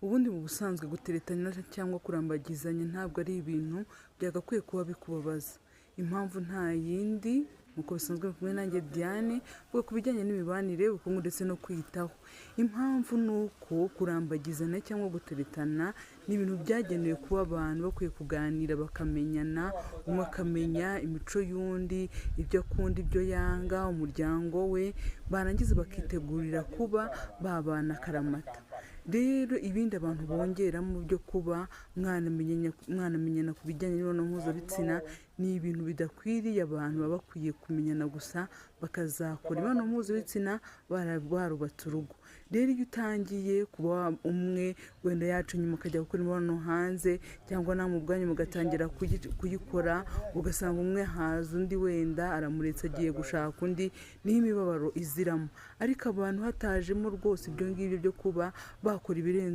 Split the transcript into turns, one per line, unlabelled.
Ubundi mu busanzwe guteretana cyangwa kurambagizanya ntabwo ari ibintu byagakwiye kuba bikubabaza. Impamvu nta yindi nk'uko bisanzwe kumwe nanjye Diane, vuga ku bijyanye n'imibanire, ubukungu ndetse no kwiyitaho. Impamvu ni uko kurambagizana cyangwa guteretana ni ibintu byagenewe kuba abantu bakwiye kuganira bakamenyana, umwe akamenya imico y'undi, ibyo akunda, ibyo yanga, umuryango we, barangiza bakitegurira kuba babana akaramata. Rero ibindi abantu bongeramo byo kuba mwanamenyana ku bijyanye n'imibonano mpuzabitsina ni ibintu bidakwiriye. Abantu baba bakwiye kumenyana gusa bakazakora imibonano mpuzabitsina barubatse urugo. Rero iyo utangiye kuba umwe wenda yacu nyuma akajya gukora imibonano hanze, cyangwa namwe ubwanyu mugatangira kuyikora, ugasanga umwe haza undi wenda aramuretse agiye gushaka undi, niho imibabaro iziramo. Ariko abantu hatajemo rwose ibyo ngibyo byo kuba bakora ibirenze